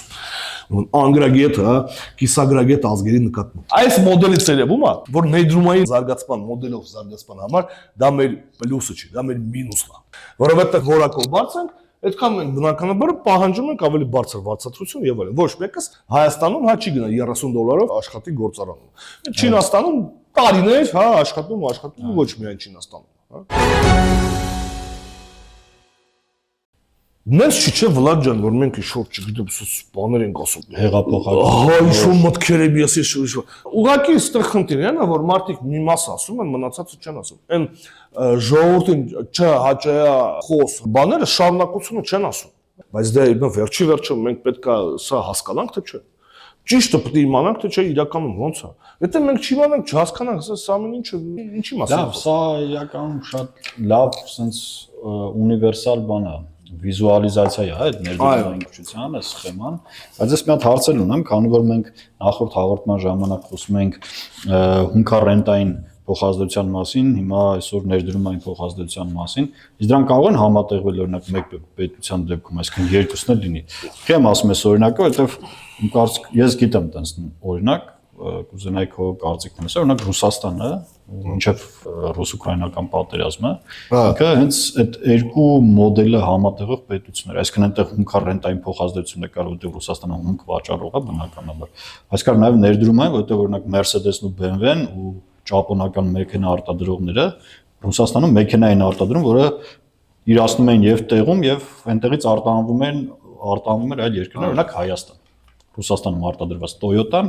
անգրագետ, հա, կիսագրագետ ազգերի նկատմամբ։ Այս մոդելից երևում է, որ ներդրումային զարգացման մոդելով զարգացման համար դա մեր պլյուսը չի, դա մեր մինուսն է։ Որովհետեւ որակով բարձր ենք, այդքան մենք բնականաբար պահանջում ենք ավելի բարձր վարձատրություն եւ այլն։ Ոչ մեկս Հայաստանում հա չի գնա $30 աշխատի գործարանում։ Չինաստանում տարիներ, հա, աշխատում ոչ միայն Չինաստանում, հա։ Նենց չի չէ Վլադ ջան, որ մենք ինչ-որ չգիտեմ, բաներ ենք ասում։ Հեղափոխական։ Ահա, ինչ-որ մտքեր եմ ես ինչ-որ։ Ուղղակի այստեղ խնդիրն է, որ մարդիկ մի մաս ասում են, մնացածը չեն ասում։ Այն ժողովրդին չհաճայա խոս բաները շարունակությունը չեն ասում։ Բայց դա վերջի վերջում մենք պետքա սա հասկանանք թե չէ։ Ճիշտը պետք է իմանանք թե չէ իրականում ոնց է։ Եթե մենք չիմանանք, չհասկանանք, սա ամեն ինչը ինչի մասին է։ Լավ, սա իրականում շատ լավ, sense ունիվերսալ բան է։ Վիզուալիզացիա է այդ ներդրումային քչությանը, սխեման, բայց ես մի հատ հարցել ունեմ, քանի որ մենք նախորդ հաղորդման ժամանակ խոսում ենք հունքարենտային փոխազդեցության մասին, հիմա այսօր ներդրումային փոխազդեցության մասին, իսկ դրանք կարող են համատեղվել օրինակ մեկ պետության դեպքում, այսինքն երկուսն էլ լինի։ Չեմ ասում այս օրինակը, որովհետև ես գիտեմ տենց օրինակ, կուզենայի քո կարծիքն ասել, օրինակ Ռուսաստանը, ինչեվ ռուս-ուկրաինական պատերազմը, ինքը հենց այդ երկու մոդելը համատեղող պետություններ, այսինքն այնտեղ հունքարենտային փոխազդեցություն է կարող, որտեղ Ռուսաստանը հունք վաճառող է բնականաբար, բայց կար նաև ներդրումային, որտեղ օրինակ Mercedes-ն ու BMW-ն ու ճապոնական մեքենա արտադրողները Ռուսաստանում մեքենա են արտադրում, որը իրացնում են եւ տեղում եւ այնտեղից արտահանվում էր այլ երկրներ, օրինակ Հայաստան։ Ռուսաստանում արտադրված Toyota-ն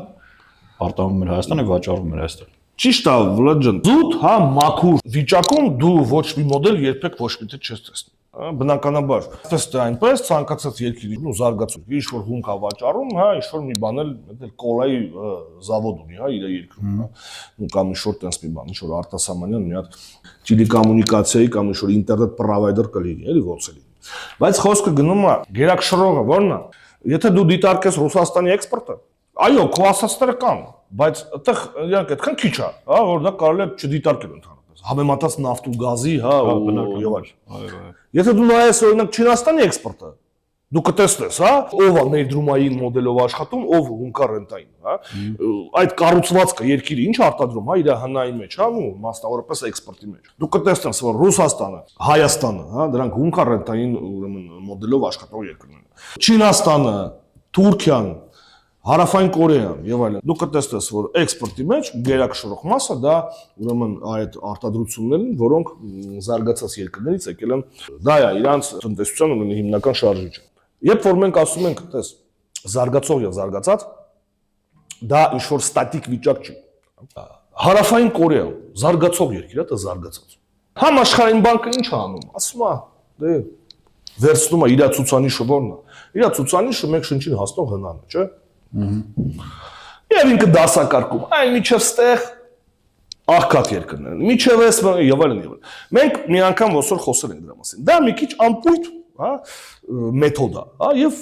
արտահանվում էր Հայաստան եւ վաճառվում էր այստեղ։ Ճիշտ է, Վլադ ջան։ Զուտ, հա, մաքուր վիճակում դու ոչ մի մոդել երբեք ոչ մի տեղ չես տեսնի։ Բնականաբար, այդպես թե այնպես ցանկացած երկիրի ու զարգացում, ինչ որ հումք ավաճառում, հա, ինչ որ մի բան էլ կոլայի զավոդ ունի, հա, իր երկրում, հա, ու կամ ինչ որ տես մի բան, ինչ որ արտասահմանյան մի հատ տելեկոմունիկացիայի կամ ինչ որ ինտերնետ պրովայդեր կլինի, էլի ոնց է լինի։ Բայց խոսքը գնում է գերակշռողը, ո՞րն է։ Եթե դու դիտարկես Ռուսաստանի էքսպորտը, այո, քո ասածները կան, բայց այդտեղ իրանք այդքան քիչ է, հա, որ դա կարելի է չդիտարկել ընդհանրապես։ Համեմատած նավթ ու գազի, հա, եւ այլ։ Այո։ Եթե դու նայես օրինակ Չինաստանի էքսպորտը, դու կտեսնես, հա, ով է ներդրումային մոդելով աշխատում, ով հունկար ռենտային, հա։ Այդ կառուցվածքը երկիրը ինչ արտադրում, հա, իր հնայի մեջ, հա, ու մասնավորապես էքսպորտի մեջ։ Դու կտեսնես, որ Ռուսաստանը, Հայաստանը, հա, դրանք հունկար ռենտային ուրեմն մոդելով աշխատող երկրներ են։ Չինաստանը, Թուրքիան, Հարավային Կորեան եւ այլն։ Դու կտեսնես, որ էքսպորտի մեջ գերակշռող մասը դա ուրեմն այդ արտադրություններն, որոնք զարգացած երկրներից եկել են, դա է իրանց տնտեսության ուրեմն հիմնական շարժիչը։ Երբ որ մենք ասում ենք, տես, զարգացող եւ զարգացած, դա ինչ որ ստատիկ վիճակ չի։ Հարավային Կորեան զարգացող երկիր է, դա զարգացած։ Համաշխարհային բանկը ինչ է անում։ Ասում է, դե վերցնում է իր ցուցանիշը ո՞րն է։ Իր ցուցանիշը մեկ շնչին հասնող հնան է, չէ՞։ Եվ ինքը դասակարգում, այն միջև ստեղ աղքատ երկրներ են, միջև էս եւ այլն եւ այլն։ Մենք մի անգամ ոսոր խոսել ենք դրա մասին։ Դա մի քիչ անպույտ, հա, մեթոդ է, հա, եւ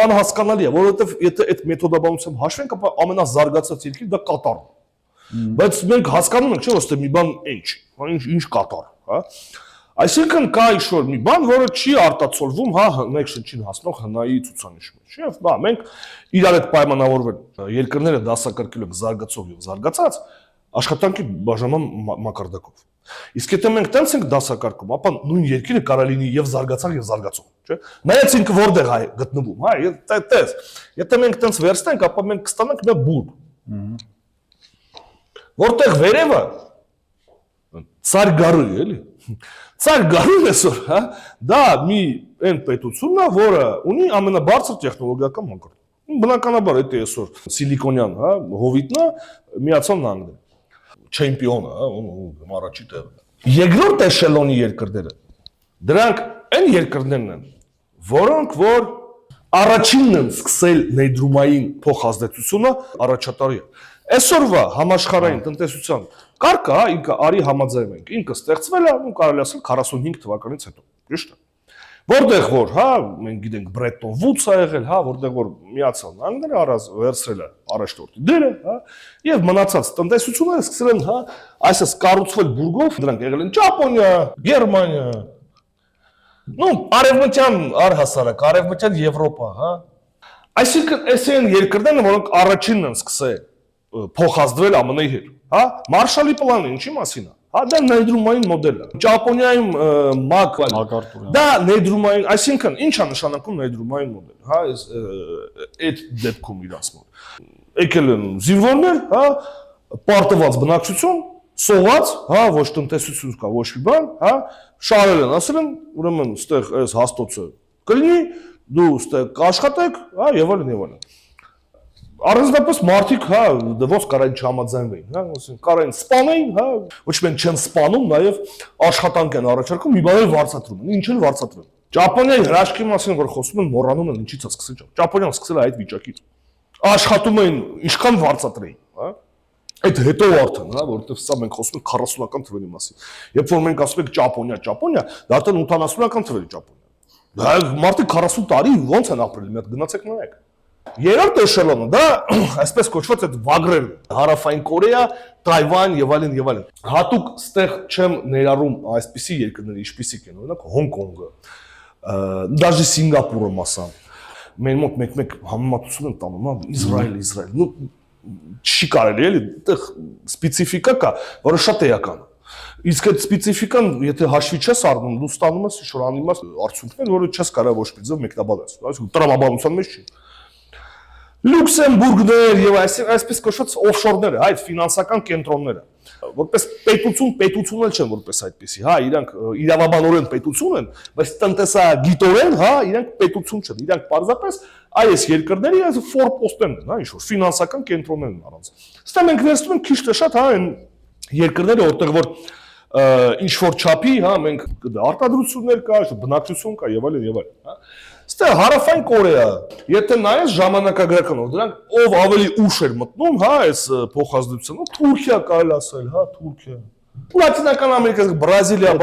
անհասկանալի է, որովհետեւ եթե այդ մեթոդաբանությամբ հաշվենք, ապա ամենազարգացած երկիրը դա Կատարն է։ Բայց մենք հասկանում ենք, չէ՞ որ մի բան ինչ, ինչ Կատար, հա։ Այսինքն կա ինչ-որ մի բան, որը չի արտացոլվում, հա, մեկ շնչին հասնող հնայի ցուցանիշի մեջ։ Եվ բա մենք իրար հետ պայմանավորվել երկրները դասակարգելու ենք զարգացող եւ զարգացած աշխատանքի բաժանման մակարդակով։ Իսկ եթե մենք տենց ենք դասակարգում, ապա նույն երկիրը կարող լինի եւ զարգացող եւ զարգացող, չէ՞։ Նայած ինքը որտեղ է գտնվում, հա, տես։ Եթե մենք տենց վերցնենք, ապա մենք կստանանք մի բուր։ Որտեղ վերևը Царь горы, էլի։ Царь горы այսօր, հա, դա մի այն պետությունն է, որը ունի ամենաբարձր տեխնոլոգիական մակարդակ։ Բնականաբար դա այսօր սիլիկոնյան, հա, հովիտն է, Միացյալ Նահանգները։ Չեմպիոնը, հա, առաջի տեղը։ Երկրորդ էշելոնի երկրները դրանք այն երկրներն են, որոնք որ առաջինն են սկսել ներդրումային փոխազդեցությունը առաջատարի։ Այսօրվա համաշխարհային տնտեսության կարգը, հա, ինքը արի համաձայն ենք։ Ինքը ստեղծվել է, ու կարելի ասել 45 թվականից հետո, ճիշտ է։ Որտեղ որ, հա, մենք գիտենք Բրետոն Վուդսը ա եղել, հա, որտեղ որ Միացյալ Նահանգները առանց վերցրել է առաջնորդի դերը, հա, եւ մնացած տնտեսությունները սկսել են, հա, այսպես կառուցվել բուրգով, դրանք եղել են Ճապոնիա, Գերմանիա, նո, արևմտյան առհասարակ, արևմտյան Եվրոպա, հա։ Այսինքն այս են երկրներն, որոնք առաջինն են սկսել փոխազդվել ԱՄՆ-ի հետ, հա, Մարշալի պլանը ինչի մասին է, հա, դա ներդրումային մոդել է։ Ճապոնիայում մակարդուրը։ Դա ներդրումային, այսինքն ինչ է նշանակում ներդրումային մոդել, հա, այդ դեպքում իրանց մոտ։ Եկել են զինվորներ, հա, պարտված բնակչություն, սոված, հա, ոչ տնտեսություն կա, ոչ մի բան, հա, շարել են, ասել են, ուրեմն ստեղ այս հաստոցը կլինի, դու ստեղ կաշխատեք, հա, եւ այլն եւ այլն։ Առանձնապես մարդիկ, հա, ոնց կարային չհամաձայնվեին, հա, ասեն, կարային սպանեին, հա, ոչ միայն չեն սպանում, նաև աշխատանք են առաջարկում, մի բան էլ վարձատրում են, ինչ էլ վարձատրում։ Ճապոնիայի հրաշքի մասին որ խոսում են, մոռանում են ինչից է սկսել։ Ճապոնիան սկսել է այդ վիճակից։ Աշխատում էին, ինչքան վարձատրեին, հա։ Այդ հետո արդեն, հա, որովհետև սա մենք խոսում ենք 40-ական թվերի մասին։ Երբ որ մենք ասում ենք Ճապոնիա, դա արդեն 80-ական թվերի Ճապոնիա։ Դա մարդիկ 40 տարի ոնց են ապրել, մի հատ գնացեք նայեք։ Երրորդ էշելոնը դա այսպես կոչված այդ վագրեր, Հարավային Կորեա, Թայվան եւ այլն եւ այլն։ Հատուկ ստեղ չեմ ներառում այսպիսի երկրներ, ինչպիսիք են, օրինակ Հոնկոնգը, դաժե Սինգապուրը մասամբ։ Մեր մոտ մեկ համեմատություն են տանում, հա, Իսրայել, նո չի կարելի էլի, այդտեղ սպეციფიკա կա, որը շատ էական է։ Իսկ այդ սպეციფիկան, եթե հաշվի չես առնում, դու ստանում ես ինչ-որ անիմաստ արդյունքներ, որը չես կարող ոչ մի ձև մեկնաբանել, այսինքն տրամաբանության մեջ չի։ Լյուքսեմբուրգներ եւ այսպես կոչված օֆշորները, այդ ֆինանսական կենտրոնները, որպես պետություն էլ չեն որպես այդպեսի, հա, իրանք իրավաբանորեն պետություն են, բայց տնտեսագիտորեն, հա, իրանք պետություն չեն, իրանք պարզապես այս երկրների այս ֆորպոստներն են, հա, ինչ որ ֆինանսական կենտրոններ են առանց։ Ստե մենք ներսում ենք քիչ թե շատ, հա, այն երկրները, որտեղ որ ինչ որ չափի, հա, մենք արտադրություններ կա, բնակչություն կա եւ այլն, հա։ Ստե Հարավային Կորեա, եթե նայես ժամանակագրականով, դրանք ով ավելի ուշ էր մտնում, հա, այս փոխազդեցությունը, Թուրքիա կարելի ասել, հա, Թուրքիա։ Լատինական Ամերիկա, Բրազիլիա,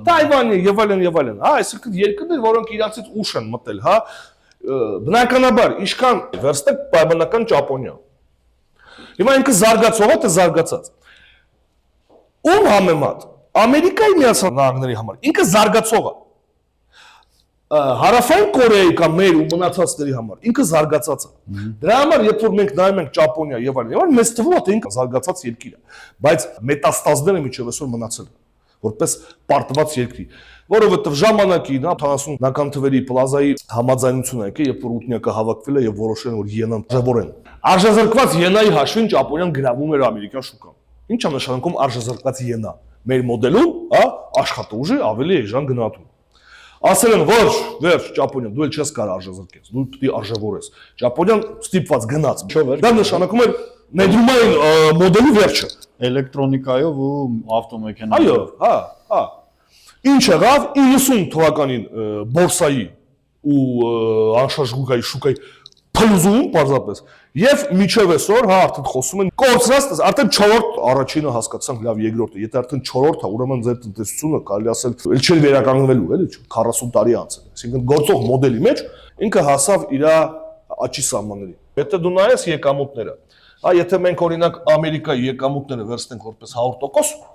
Թայվանը եւ այլն, հա, այսինքն երկրներ, որոնք իրանցից ուշ են մտել, հա, բնականաբար, ինչքան վերստեք պայմանական Ճապոնիա։ Հիմա ինքը զարգացող է, թե զարգացած։ Ում համեմատ Ամերիկայի Միացյալ Նահանգների համար ինքը զարգացող է։ Հարավային Կորեայի կամ մեր ու մնացածների համար ինքը զարգացած է։ Դրա համար երբ որ մենք նայում ենք Ճապոնիա եւ այլն, մեզ թվում է թե ինքը զարգացած երկիր է, բայց մետաստազները միջև այսօր մնացել են որպես պարտված երկրի, որովհետեւ ժամանակին, հա, 70-ական թվերի պլազայի համաձայնությունը եկել, երբ որ ութնյակը հավաքվել է եւ որոշել որ յենան արժևորեն։ Արժեզրկված յենայի հաշվին Ճապոնիան գրավում էր ամերիկյան շուկան։ Ինչ է նշանակում արժեզրկված յենա։ Մեր մոդելում, հա, աշխատուժը ավելի էժան գնահատում։ Ասել են ոչ, վերջ Ճապոնիա, դու էլ չես կարող արժեզրկես, դու պետք է արժևորես։ Ճապոնիան ստիպված գնաց։ Դա նշանակում է ներդրումային մոդելի վերջը։ Էլեկտրոնիկայով ու ավտոմեքենայով։ Այո, հա, հա։ Ինչ եղավ 90 թվականին բորսայի ու անշարժուկայի շուկայի փլուզում պարզապես եւ միջև այսօր, հա, արդեն խոսում են կորցրած, արդեն 4-րդ առաջինը հասկացանք, լավ երկրորդը, եթե արդեն 4-րդը, ուրեմն ձեր տնտեսությունը կարելի ասել էլ չէ վերականգնվելու, էլի, 40 տարի անց է։ Այսինքն գործող մոդելի մեջ ինքը հասավ իր աճի սահմաններին։ Եթե դու նայես եկամուտները, հա, եթե մենք օրինակ Ամերիկայի եկամուտները վերցնենք որպես 100%,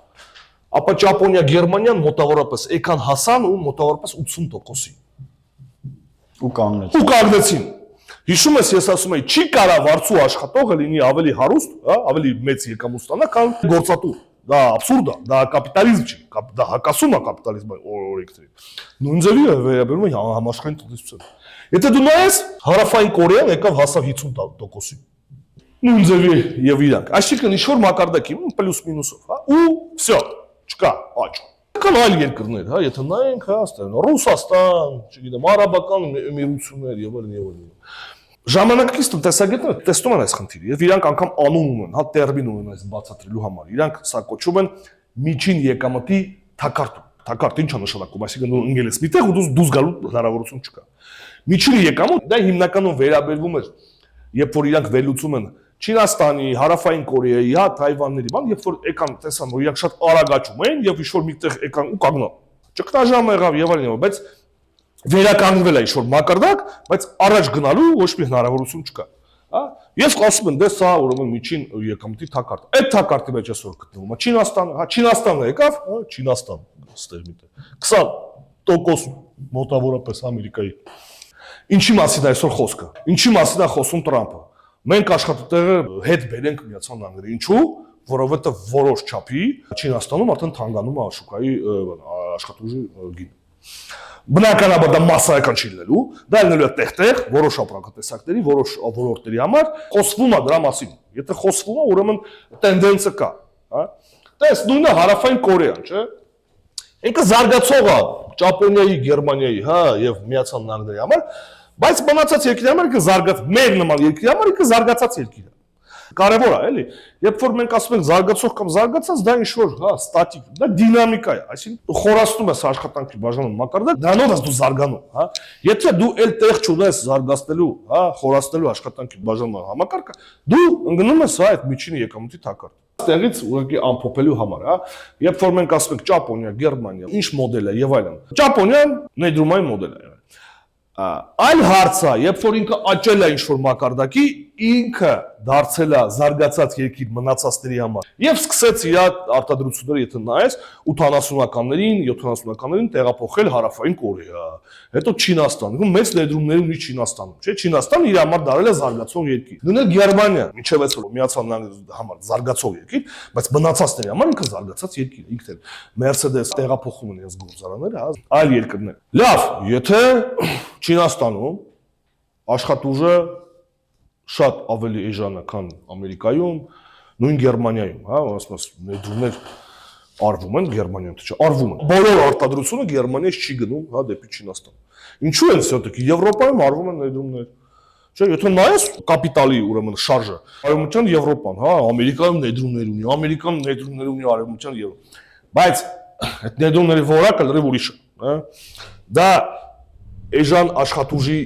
ապա Ճապոնիա, Գերմանիան մոտավորապես եկան հասան ու մոտավորապես 80%-ի։ Ու կանգնեցին։ Ու կանգնեցին։ Հիշում ես, ես ասում եի, չի կարա վարձու աշխատողը լինի ավելի հարուստ, հա, ավելի մեծ եկամուտ ստանա, քան գործատու։ Դա աբսուրդ է, դա կապիտալիզմ չի, դա հակասում է կապիտալիզմի օրենքներին։ Նույն ձևի է վերաբերում է համաշխարհային տնտեսությանը։ Եթե դու նայես, Հարավային Կորեան եկավ հասավ 50%-ի։ Նույն ձևի եւ իրանք։ Այսինքն ինչ որ մակարդակի, պլյուս մինուսով, հա, ու всё, չկա աճ։ Կան այլ երկրներ, հա, եթե նայենք, հա, ստեն Ռուսաստան, չգիտեմ, Արաբական Էմիրություններ եւ այլն եւ այլն։ Ժամանակակից տնտեսագետները տեսնում են այս խնդիրը եւ իրանք անգամ անուն ունեն, հա, տերմին ունեն այս բացատրելու համար։ Իրանք սա կոչում են միջին եկամտի թակարդում։ Թակարդ ինչ է նշանակում, այսինքն դու ընկել ես միտեղ ու դուրս գալու հնարավորություն չկա։ Միջին եկամուտ դա հիմնականում վերաբերվում է, երբ որ իրանք վերլուծում են Չինաստանի, Հարավային Կորեայի, հա, Թայվանների, բան, երբ որ եկան տեսան, որ իրանք շատ արագ աճում են եւ ինչ որ միտեղ եկան ու կանգնան։ Ճգնաժամ եղավ եւ այլն, բայց վերականգնվել է ինչ-որ մակարդակ, բայց առաջ գնալու ոչ մի հնարավորություն չկա, հա։ Ես ասում եմ, դե սա ուրեմն միջին եկամտի թակարդ։ Այդ թակարդի մեջ այսօր գտնվում է Չինաստանը, հա, Չինաստանը եկավ, հա, Չինաստան, ստեղ միտեղ 20% մոտավորապես Ամերիկայի։ Ինչի մասին է այսօր խոսքը։ Ինչի մասին է խոսում Տրամփը։ Մենք աշխատատեղը հետ բերենք Միացյալ Նահանգների։ Ինչու՞, որովհետև որոշ չափի Չինաստանում արդեն թանկանում է շուկայի աշխատուժի գինը։ Բնականաբար դա մասսայական չի լինելու, դա լինելու է տեղ-տեղ, որոշ ապրանքատեսակների, որոշ ոլորտների համար խոսվում է դրա մասին։ Եթե խոսվում է, ուրեմն տենդենսը կա, հա։ Տես նույնը Հարավային Կորեան, չէ՞։ Ինքը զարգացող է Ճապոնիայի, Գերմանիայի, հա, եւ Միացյալ Նահանգների համար, բայց մնացած երկրի համար ինքը զարգաց, մեր նման երկրի համար ինքը զարգացած երկիր է։ Կարևոր է, էլի։ Երբ որ մենք ասում ենք զարգացող կամ զարգացած, դա ինչ որ, հա, ստատիկ, դա դինամիկա է, այսինքն խորացնում ես աշխատանքի բաժանում մակարդակ, դրանով ես դու զարգանում, հա։ Եթե դու էլ տեղ չունես զարգացնելու, հա, խորացնելու աշխատանքի բաժանման համակարգը, դու ընկնում ես այդ միջին եկամուտի թակարդ։ Այստեղից ուղղակի ամփոփելու համար, հա, երբ որ մենք ասում ենք Ճապոնիա, Գերմանիա, ինչ մոդել է եւ այլն։ Ճապոնիան ներդրումային մոդել է։ Այլ հարց է, երբ որ ինքը աճել է ինչ-որ մակարդակի, ինքը դարձել է զարգացած երկիր մնացածների համար եւ սկսեց իր արտադրությունները, եթե նայես 80-ականներին, 70-ականներին տեղափոխել Հարավային Կորեա, հետո Չինաստան, մեծ ներդրումներ ունի Չինաստանում, չէ՞, Չինաստանը իր համար դարձել է զարգացող երկիր։ Նույնը Գերմանիա, միջև այսօր Միացյալ Նահանգների համար զարգացող երկիր, բայց մնացածների համար ինքը զարգացած երկիր է, ինքն էլ Mercedes տեղափոխում են իրենց գործարանները, հա, այլ երկրներ։ Լավ, եթե Չինաստանում աշխատուժը շատ ավելի էժան է, քան Ամերիկայում, նույն Գերմանիայում, հա, ասում ես ներդրումներ արվում են Գերմանիայում, թե չէ, արվում են։ Բոլոր արտադրությունը Գերմանիայից չի գնում, հա, դեպի Չինաստան։ Ինչու են все-таки Եվրոպայում արվում են ներդրումներ։ Չէ, եթե նայես կապիտալի ուրեմն շարժը, Արևմտյան Եվրոպան, հա, Ամերիկայում ներդրումներ ունի, Ամերիկան ներդրումներ ունի Արևմտյան Եվրոպա։ Բայց այդ ներդրումների որակը լրիվ ուրիշ է, հա։ Դա էժան աշխատուժի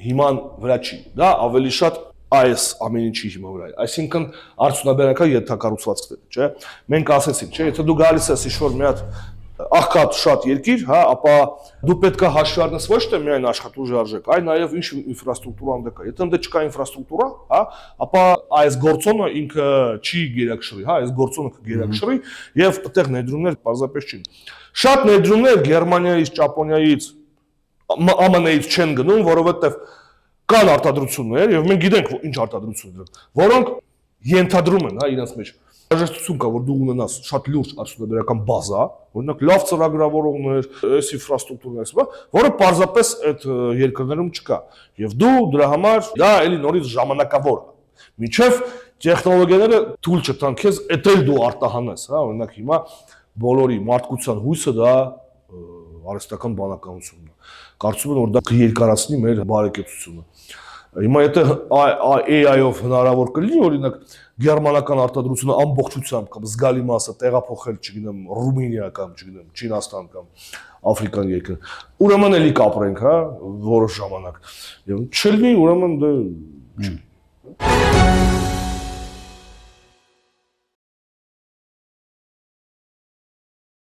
հիման վրա չի, դա ավելի շատ այս ամեն ինչի հիմա վրա է։ Այսինքն արդյունաբերական ենթակառուցվածքներ, չէ։ Մենք ասեցինք, չէ, եթե դու գալիս ես ինչ-որ մի հատ աղքատ շատ երկիր, հա, ապա դու պետք է հաշվի առնես ոչ թե միայն աշխատուժի արժեք, այլ նաև ինչ ինֆրաստրուկտուրան դե կա։ Եթե ընդ չկա ինֆրաստրուկտուրա, հա, ապա այս գործոնը ինքը չի գերակշռի, հա, այս գործոնը կգերակշռի եւ այդտեղ ներդրումներ պարզապես չեն։ Շատ ներդրումներ Գերմանիայից, Ճապոնիայից, ԱՄՆ-ից չեն գնում, որովհետեւ կան արտադրություններ եւ մենք գիտենք ինչ արտադրություններ, որոնք ենթադրում են, հա, իրենց մեջ Հաջորդություն կա, որ դու ունենաս շատ լուրջ արդյունաբերական բազա, օրինակ լավ ծրագրավորողներ, այս ինֆրաստրուկտուրներ, որը պարզապես այդ երկրներում չկա։ Եվ դու դրա համար դա էլի նորից ժամանակավոր է։ Մինչև տեխնոլոգիաները թույլ չտան քեզ էտել դու արտահանես, հա, օրինակ հիմա բոլորի մարդկության հույսը դա արհեստական բանականությունն է։ Կարծում եմ, որ դա կերկարացնի մեր բարեկեցությունը։ Հիմա եթե AI-ով հնարավոր կլինի, օրինակ գերմանական արտադրությունը ամբողջությամբ կամ զգալի մասը տեղափոխել, չգիտեմ, Ռումինիա կամ չգիտեմ, Չինաստան կամ Աֆրիկան երկրներ, ուրեմն էլի կապրենք, հա, որոշ ժամանակ։ Եվ չլինի, ուրեմն դե